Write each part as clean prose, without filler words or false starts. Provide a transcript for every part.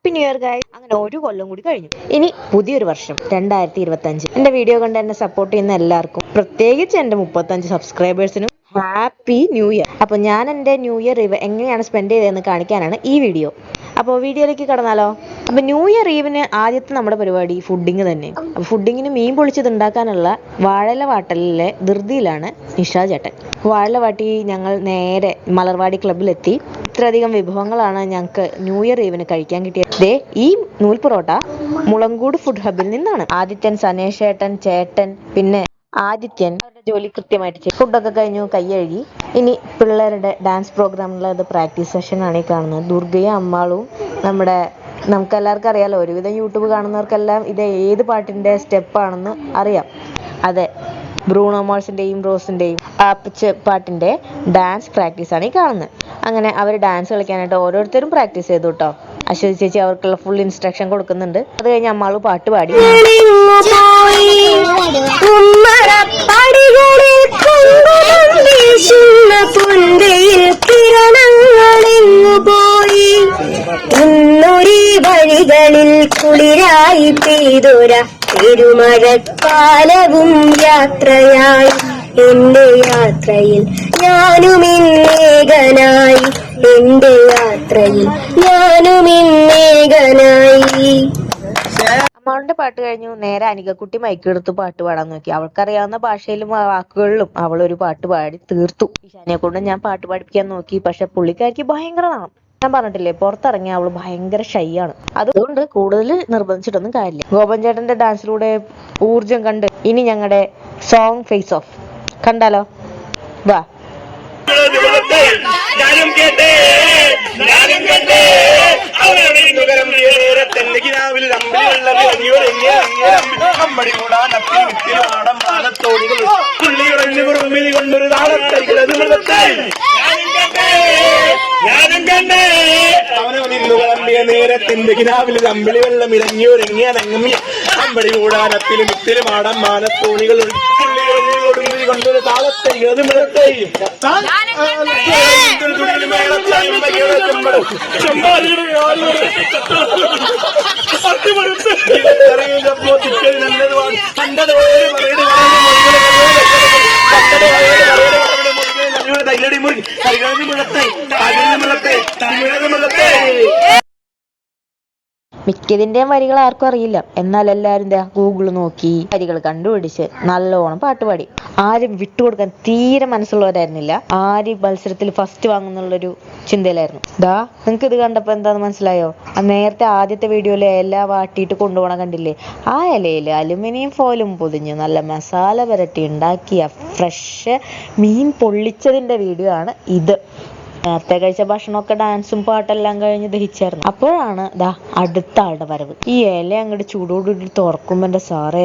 Happy new year guys. അങ്ങനെ ഒരു കൊല്ലം കൂടി കഴിഞ്ഞു. ഇനി പുതിയൊരു വർഷം 2025. എന്റെ വീഡിയോ കണ്ട് എന്നെ സപ്പോർട്ട് ചെയ്യുന്ന എല്ലാവർക്കും, പ്രത്യേകിച്ച് എന്റെ 35 സബ്സ്ക്രൈബേഴ്സിനും ഹാപ്പി ന്യൂ ഇയർ. അപ്പോൾ ഞാൻ എൻ്റെ ന്യൂ ഇയർ എങ്ങനെയാണ് സ്പെൻഡ് ചെയ്തതെന്ന് കാണിക്കാനാണ് ഈ വീഡിയോ. അപ്പോൾ വീഡിയോയിലേക്ക് കടന്നാലോ. അപ്പോൾ ന്യൂ ഇയർ ഈവിന് ആദ്യത്തെ നമ്മുടെ പരിപാടി ഫുഡിങ് തന്നെ. അപ്പോൾ ഫുഡിങ്ങിന് മീൻ പൊളിച്ചത് ഉണ്ടാക്കാനുള്ള വാഴല വാട്ടലിലെ ധൃതിയിലാണ് നിഷാ ചേട്ടൻ. വാഴല വാട്ടി ഞങ്ങൾ നേരെ മലർവാടി ക്ലബിലെത്തി. ഇത്രയധികം വിഭവങ്ങളാണ് ഞങ്ങൾക്ക് ന്യൂ ഇയർ ഈവിന് കഴിക്കാൻ കിട്ടിയത്. ഈ നൂൽ പൊറോട്ട മുളങ്കൂട് ഫുഡ് ഹബിൽ നിന്നാണ്. ആദിത്യൻ, സനേഷ് ചേട്ടൻ പിന്നെ ആദിത്യൻ അവരുടെ ജോലി കൃത്യമായിട്ട് ചെയ്യും. ഫുഡൊക്കെ കഴിഞ്ഞു, കൈയഴുകി. ഇനി പിള്ളേരുടെ ഡാൻസ് പ്രോഗ്രാമിലുള്ള പ്രാക്ടീസ് സെഷൻ ആണ് ഈ കാണുന്നത്. ദുർഗയും അമ്മാളും നമുക്കെല്ലാവർക്കും അറിയാലോ, ഒരുവിധം യൂട്യൂബ് കാണുന്നവർക്കെല്ലാം ഇത് ഏത് പാട്ടിന്റെ സ്റ്റെപ്പാണെന്ന് അറിയാം. അതെ, ബ്രൂണോ മാൾസിന്റെയും റോസിന്റെയും പാട്ടിന്റെ ഡാൻസ് പ്രാക്ടീസ് ആണ് ഈ കാണുന്നത്. അങ്ങനെ അവർ ഡാൻസ് കളിക്കാനായിട്ട് ഓരോരുത്തരും പ്രാക്ടീസ് ചെയ്തു കേട്ടോ. അശ്വതി ചേച്ചി അവർക്കുള്ള ഫുൾ ഇൻസ്ട്രക്ഷൻ കൊടുക്കുന്നുണ്ട്. അത് കഴിഞ്ഞ് അമ്മാള് പാട്ട് പാടി. വഴികളിൽ കുളിരായി പെയ്തൊര പെരുമഴക്കാലവും യാത്രയായി. എന്റെ യാത്രയിൽ ഞാനും ഇന്നേകനായി. എന്റെ യാത്രയിൽ ഞാനും ഇന്നേകനായി. അമ്മാളുടെ പാട്ട് കഴിഞ്ഞു. നേരെ അനികക്കുട്ടി മൈക്കെടുത്ത് പാട്ട് പാടാൻ നോക്കി. അവൾക്കറിയാവുന്ന ഭാഷയിലും വാക്കുകളിലും അവൾ ഒരു പാട്ട് പാടി തീർത്തു. ഈശാനിയെ കൊണ്ട് ഞാൻ പാട്ട് പാടിപ്പിക്കാൻ നോക്കി. പക്ഷെ പുള്ളിക്കാരിക്ക് ഭയങ്കര നാണം. ഞാൻ പറഞ്ഞിട്ടില്ലേ, പുറത്തിറങ്ങിയ അവള് ഭയങ്കര ഷൈ ആണ്. അതുകൊണ്ട് കൂടുതൽ നിർബന്ധിച്ചിട്ടൊന്നും കാര്യമില്ല. ഗോപൻ ചേട്ടന്റെ ഡാൻസിലൂടെ ഊർജം കണ്ട് ഇനി ഞങ്ങളുടെ സോങ് ഫേസ് ഓഫ് കണ്ടാലോ. വാ. നേരത്തിന്റെ കിനാവിൽ അമ്പിളി വെള്ളം ഇളങ്ങിയൊരുങ്ങിയ നങ്ങി അമ്പടി കൂടാനത്തിലും ഇത്തിരി മാടം മാനത്തോണികൾ കൊണ്ടൊരു താളത്തെ ഏതുമിടത്തെ മിക്കതിന്റെയും വരികൾ ആർക്കും അറിയില്ല. എന്നാൽ എല്ലാവരും ഗൂഗിൾ നോക്കി വരികൾ കണ്ടുപിടിച്ച് നല്ലോണം പാട്ടുപാടി. ആരും വിട്ടുകൊടുക്കാൻ തീരെ മനസ്സുള്ളവരായിരുന്നില്ല. ആര് മത്സരത്തിൽ ഫസ്റ്റ് വാങ്ങുന്നുള്ളൊരു ചിന്തയിലായിരുന്നു. നിങ്ങൾക്ക് ഇത് കണ്ടപ്പോ എന്താന്ന് മനസ്സിലായോ? നേരത്തെ ആദ്യത്തെ വീഡിയോയിലെ ഇല വാട്ടിയിട്ട് കൊണ്ടുപോകണം കണ്ടില്ലേ? ആ ഇലയിൽ അലുമിനിയം ഫോയിലും പൊതിഞ്ഞ് നല്ല മസാല പുരട്ടി ഉണ്ടാക്കിയ ഫ്രഷ് മീൻ പൊള്ളിച്ചതിന്റെ വീഡിയോ ആണ് ഇത്. നേരത്തെ കഴിച്ച ഭക്ഷണമൊക്കെ ഡാൻസും പാട്ടെല്ലാം കഴിഞ്ഞ് ദഹിച്ചായിരുന്നു. അപ്പോഴാണ് അടുത്ത ആളുടെ വരവ്. ഈ ഇല അങ്ങോട്ട് ചൂടോടുകൂടി തുറക്കുമ്പോ എന്റെ സാറേ,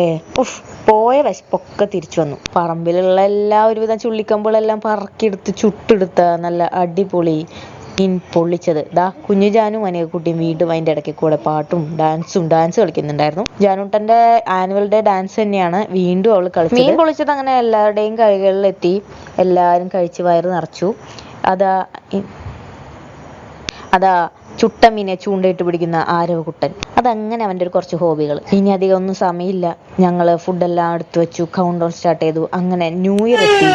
പോയ വിശപ്പൊക്കെ തിരിച്ചു വന്നു. പറമ്പിലുള്ള എല്ലാ ഒരുവിധം ചുള്ളിക്കമ്പുകളെല്ലാം പറക്കിയെടുത്ത് ചുട്ടെടുത്ത നല്ല അടിപൊളി മീൻ പൊള്ളിച്ചത്. കുഞ്ഞു ജാനും അനികക്കുട്ടിയും വീണ്ടും അതിന്റെ ഇടയ്ക്ക് കൂടെ പാട്ടും ഡാൻസ് കളിക്കുന്നുണ്ടായിരുന്നു. ജാനൂട്ടന്റെ ആനുവൽ ഡേ ഡാൻസ് തന്നെയാണ് വീണ്ടും അവള് കളിച്ചത്. മീൻ പൊള്ളിച്ചത് അങ്ങനെ എല്ലാവരുടെയും കൈകളിലെത്തി. എല്ലാവരും കഴിച്ച് വയറ് നിറച്ചു. അതാ ചുട്ട മീനെ ചൂണ്ടയിട്ട് പിടിക്കുന്ന ആരവകുട്ടൻ. അതങ്ങനെ അവന്റെ ഒരു കുറച്ച് ഹോബികൾ. ഇനി അധികം ഒന്നും സമയമില്ല. ഞങ്ങള് ഫുഡെല്ലാം എടുത്തു വെച്ചു. കൗണ്ട് ഡൗൺ സ്റ്റാർട്ട് ചെയ്തു. അങ്ങനെ ന്യൂ ഇയർ എത്തി.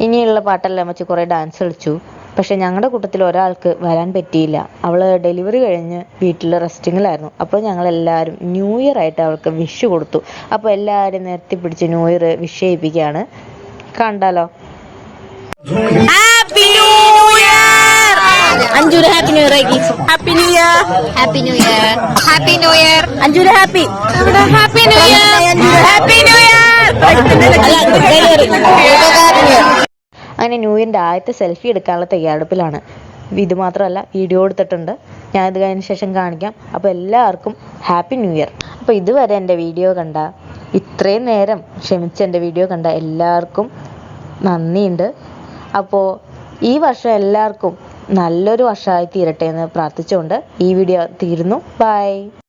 ഇനിയുള്ള പാട്ടെല്ലാം വെച്ച് കുറെ ഡാൻസ് കളിച്ചു. പക്ഷെ ഞങ്ങളുടെ കൂട്ടത്തിൽ ഒരാൾക്ക് വരാൻ പറ്റിയില്ല. അവള് ഡെലിവറി കഴിഞ്ഞ് വീട്ടിൽ റെസ്റ്റിങ്ങിലായിരുന്നു. അപ്പോൾ ഞങ്ങൾ എല്ലാവരും ന്യൂ ഇയർ ആയിട്ട് അവൾക്ക് വിഷ് കൊടുത്തു. അപ്പോൾ എല്ലാവരും നിർത്തി പിടിച്ച് ന്യൂ ഇയർ വിഷ് ചെയ്യിപ്പിക്കുകയാണ്. കണ്ടാലോ. അഞ്ജുര happy new year. Happy new year. Happy new year. Happy new year. അഞ്ജുര happy. Happy new year. Happy new year. അങ്ങനെ ന്യൂ ഇയറിൻ്റെ ആദ്യത്തെ സെൽഫി എടുക്കാനുള്ള തയ്യാറെടുപ്പിലാണ്. ഇത് മാത്രമല്ല, വീഡിയോ എടുത്തിട്ടുണ്ട്, ഞാനിത് കഴിഞ്ഞ ശേഷം കാണിക്കാം. അപ്പോൾ എല്ലാവർക്കും ഹാപ്പി ന്യൂ ഇയർ. അപ്പോൾ ഇതുവരെ എൻ്റെ വീഡിയോ കണ്ട, ഇത്രയും നേരം ക്ഷമിച്ച് എൻ്റെ വീഡിയോ കണ്ട എല്ലാവർക്കും നന്ദിയുണ്ട്. അപ്പോൾ ഈ വർഷം എല്ലാവർക്കും നല്ലൊരു വർഷമായി തീരട്ടെ എന്ന് പ്രാർത്ഥിച്ചുകൊണ്ട് ഈ വീഡിയോ തീരുന്നു. ബൈ.